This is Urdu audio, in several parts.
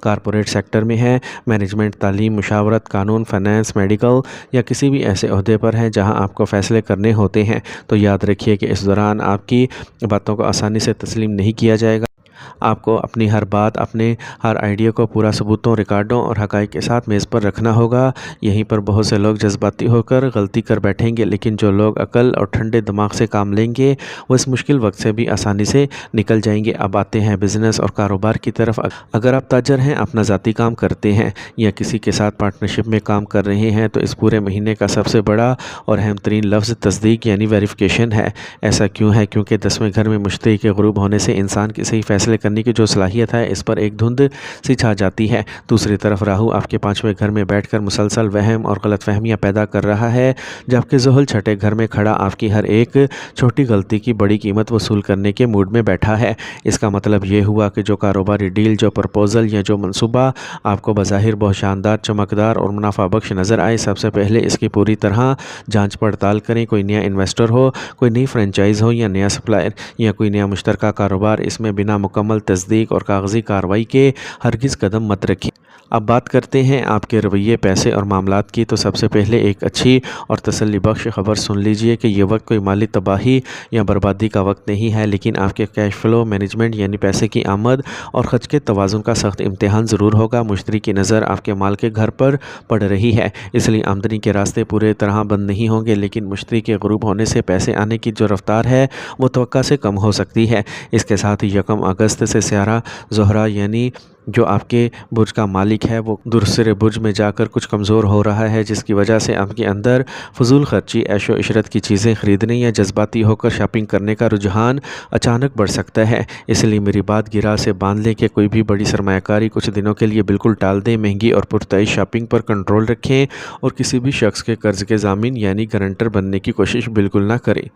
کارپوریٹ سیکٹر میں ہیں، مینجمنٹ، تعلیم، مشاورت، قانون، فائنانس، میڈیکل یا کسی بھی ایسے عہدے پر ہیں جہاں آپ کو فیصلے کرنے ہوتے ہیں۔ تو یاد رکھیے کہ اس دوران آپ کی باتوں کو آسانی سے تسلیم نہیں کیا جائے گا۔ آپ کو اپنی ہر بات، اپنے ہر آئیڈیا کو پورا ثبوتوں، ریکارڈوں اور حقائق کے ساتھ میز پر رکھنا ہوگا۔ یہیں پر بہت سے لوگ جذباتی ہو کر غلطی کر بیٹھیں گے، لیکن جو لوگ عقل اور ٹھنڈے دماغ سے کام لیں گے وہ اس مشکل وقت سے بھی آسانی سے نکل جائیں گے۔ اب آتے ہیں بزنس اور کاروبار کی طرف۔ اگر آپ تاجر ہیں، اپنا ذاتی کام کرتے ہیں یا کسی کے ساتھ پارٹنرشپ میں کام کر رہے ہیں تو اس پورے مہینے کا سب سے بڑا اور اہم ترین لفظ تصدیق یعنی ویریفیکیشن ہے۔ ایسا کیوں ہے؟ کیونکہ 10ویں گھر میں مشتری کے غروب ہونے سے انسان کی صحیح فیصلے کرنے کی جو صلاحیت ہے اس پر ایک دھند سی چھا جاتی ہے۔ دوسری طرف راہو آپ کے 5ویں گھر میں بیٹھ کر مسلسل وہم اور غلط فہمیاں پیدا کر رہا ہے، جبکہ زحل 6 گھر میں کھڑا آپ کی ہر ایک چھوٹی غلطی کی بڑی قیمت وصول کرنے کے موڈ میں بیٹھا ہے۔ اس کا مطلب یہ ہوا کہ جو کاروباری ڈیل، جو پرپوزل یا جو منصوبہ آپ کو بظاہر بہت شاندار، چمکدار اور منافع بخش نظر آئے، سب سے پہلے اس کی پوری طرح جانچ پڑتال کریں۔ کوئی نیا انویسٹر ہو، کوئی نئی فرنچائز ہو یا نیا سپلائر یا کوئی نیا مشترکہ کاروبار، اس میں بنا مکمل تصدیق اور کاغذی کارروائی کے ہرگز قدم مت رکھیں۔ اب بات کرتے ہیں آپ کے رویے، پیسے اور معاملات کی۔ تو سب سے پہلے ایک اچھی اور تسلی بخش خبر سن لیجئے کہ یہ وقت کوئی مالی تباہی یا بربادی کا وقت نہیں ہے، لیکن آپ کے کیش فلو مینجمنٹ یعنی پیسے کی آمد اور خرچ کے توازن کا سخت امتحان ضرور ہوگا۔ مشتری کی نظر آپ کے مال کے گھر پر پڑ رہی ہے، اس لیے آمدنی کے راستے پورے طرح بند نہیں ہوں گے، لیکن مشتری کے غروب ہونے سے پیسے آنے کی جو رفتار ہے وہ توقع سے کم ہو سکتی ہے۔ اس کے ساتھ ہی 1 اگست سے سیارہ زہرہ یعنی جو آپ کے برج کا مالک ہے وہ دوسرے برج میں جا کر کچھ کمزور ہو رہا ہے، جس کی وجہ سے آپ کے اندر فضول خرچی، عیش و عشرت کی چیزیں خریدنے یا جذباتی ہو کر شاپنگ کرنے کا رجحان اچانک بڑھ سکتا ہے۔ اس لیے میری بات گرا سے باندھ لیں کہ کوئی بھی بڑی سرمایہ کاری کچھ دنوں کے لیے بالکل ٹال دیں۔ مہنگی اور پرتعیش شاپنگ پر کنٹرول رکھیں اور کسی بھی شخص کے قرض کے ضامن یعنی گارنٹر بننے کی کوشش بالکل نہ کریں۔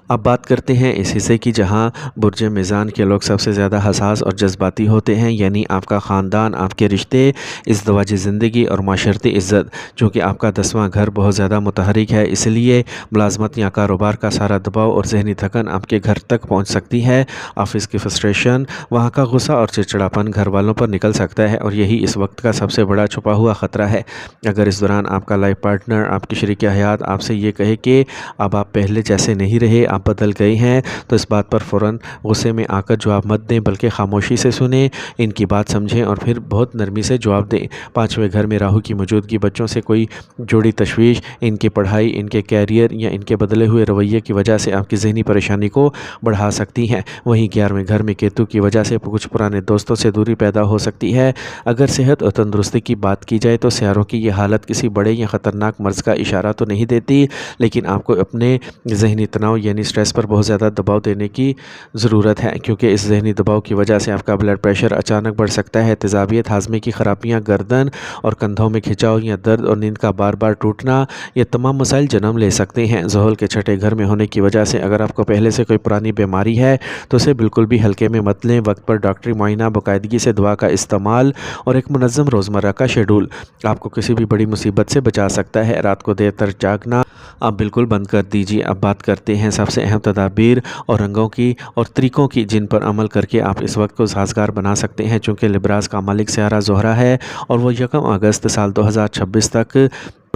اب بات کرتے ہیں اس حصے کی جہاں برج میزان کے لوگ سب سے زیادہ حساس اور جذباتی ہوتے ہیں، یعنی آپ کا خاندان، آپ کے رشتے، ازدواجی زندگی اور معاشرتی عزت۔ چونکہ آپ کا 10واں گھر بہت زیادہ متحرک ہے، اس لیے ملازمت یا کاروبار کا سارا دباؤ اور ذہنی تھکن آپ کے گھر تک پہنچ سکتی ہے۔ آفس کی فرسٹریشن، وہاں کا غصہ اور چڑچڑاپن گھر والوں پر نکل سکتا ہے، اور یہی اس وقت کا سب سے بڑا چھپا ہوا خطرہ ہے۔ اگر اس دوران آپ کا لائف پارٹنر، آپ کی شریک حیات آپ سے یہ کہے کہ اب آپ پہلے جیسے نہیں رہے، آپ بدل گئے ہیں، تو اس بات پر فوراً غصے میں آ کر جواب مت دیں، بلکہ خاموشی سے سنیں، ان کی بات سمجھیں اور پھر بہت نرمی سے جواب دیں۔ 5ویں گھر میں راہو کی موجودگی بچوں سے کوئی جوڑی تشویش، ان کی پڑھائی، ان کے کیریئر یا ان کے بدلے ہوئے رویے کی وجہ سے آپ کی ذہنی پریشانی کو بڑھا سکتی ہیں۔ وہیں 11ویں گھر میں کیتو کی وجہ سے کچھ پرانے دوستوں سے دوری پیدا ہو سکتی ہے۔ اگر صحت اور تندرستی کی بات کی جائے تو سیاروں کی یہ حالت کسی بڑے یا خطرناک مرض کا اشارہ تو نہیں دیتی، لیکن آپ کو اپنے ذہنی تناؤ یعنی سٹریس پر بہت زیادہ دباؤ دینے کی ضرورت ہے، کیونکہ اس ذہنی دباؤ کی وجہ سے آپ کا بلڈ پریشر اچانک بڑھ سکتا ہے۔ تیزابیت، ہاضمے کی خرابیاں، گردن اور کندھوں میں کھچاؤ یا درد اور نیند کا بار بار ٹوٹنا، یہ تمام مسائل جنم لے سکتے ہیں۔ زحل کے 6 گھر میں ہونے کی وجہ سے اگر آپ کو پہلے سے کوئی پرانی بیماری ہے تو اسے بالکل بھی ہلکے میں مت لیں۔ وقت پر ڈاکٹری معائنہ، باقاعدگی سے دوا کا استعمال اور ایک منظم روزمرہ کا شیڈول آپ کو کسی بھی بڑی مصیبت سے بچا سکتا ہے۔ رات کو دیر تک جاگنا آپ بالکل بند کر دیجیے۔ اب بات کرتے ہیں سب سے اہم تدابیر اور رنگوں کی اور طریقوں کی جن پر عمل کر کے آپ اس وقت کو سازگار بنا سکتے ہیں۔ چونکہ لبراس کا مالک سیارہ زہرہ ہے اور وہ 1 اگست سال 2026 تک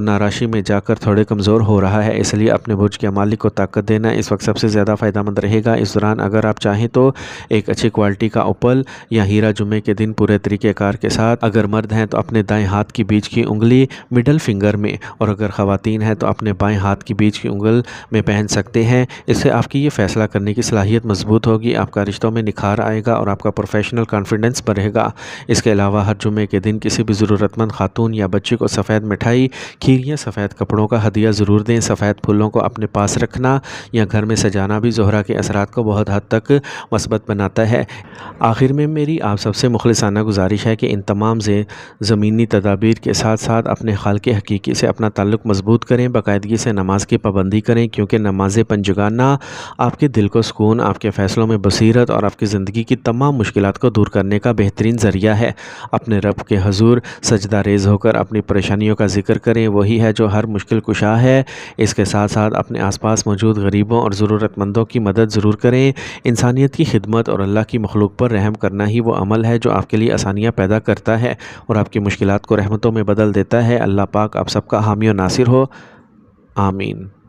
ناراشی میں جا کر تھوڑے کمزور ہو رہا ہے، اس لیے اپنے برج کے مالک کو طاقت دینا اس وقت سب سے زیادہ فائدہ مند رہے گا۔ اس دوران اگر آپ چاہیں تو ایک اچھی کوالٹی کا اوپل یا ہیرا جمعے کے دن پورے طریقہ کار کے ساتھ، اگر مرد ہیں تو اپنے دائیں ہاتھ کی بیچ کی انگلی مڈل فنگر میں، اور اگر خواتین ہیں تو اپنے بائیں ہاتھ کی بیچ کی انگل میں پہن سکتے ہیں۔ اس سے آپ کی یہ فیصلہ کرنے کی صلاحیت مضبوط ہوگی، آپ کا رشتوں میں نکھار آئے گا اور آپ کا پروفیشنل کانفیڈنس بڑھے گا۔ اس کے علاوہ ہر جمعے کے دن کسی بھی ضرورت مند خاتون یا بچی کو سفید مٹھائی، کھیر یا سفید کپڑوں کا ہدیہ ضرور دیں۔ سفید پھولوں کو اپنے پاس رکھنا یا گھر میں سجانا بھی زہرہ کے اثرات کو بہت حد تک مثبت بناتا ہے۔ آخر میں میری آپ سب سے مخلصانہ گزارش ہے کہ ان تمام زمینی تدابیر کے ساتھ ساتھ اپنے خالق حقیقی سے اپنا تعلق مضبوط کریں، باقاعدگی سے نماز کی پابندی کریں، کیونکہ نماز پنجگانہ آپ کے دل کو سکون، آپ کے فیصلوں میں بصیرت اور آپ کی زندگی کی تمام مشکلات کو دور کرنے کا بہترین ذریعہ ہے۔ اپنے رب کے حضور سجدہ ریز ہو کر اپنی پریشانیوں کا ذکر کریں، وہی ہے جو ہر مشکل کشا ہے۔ اس کے ساتھ ساتھ اپنے آس پاس موجود غریبوں اور ضرورت مندوں کی مدد ضرور کریں۔ انسانیت کی خدمت اور اللہ کی مخلوق پر رحم کرنا ہی وہ عمل ہے جو آپ کے لیے آسانیاں پیدا کرتا ہے اور آپ کی مشکلات کو رحمتوں میں بدل دیتا ہے۔ اللہ پاک آپ سب کا حامی و ناصر ہو، آمین۔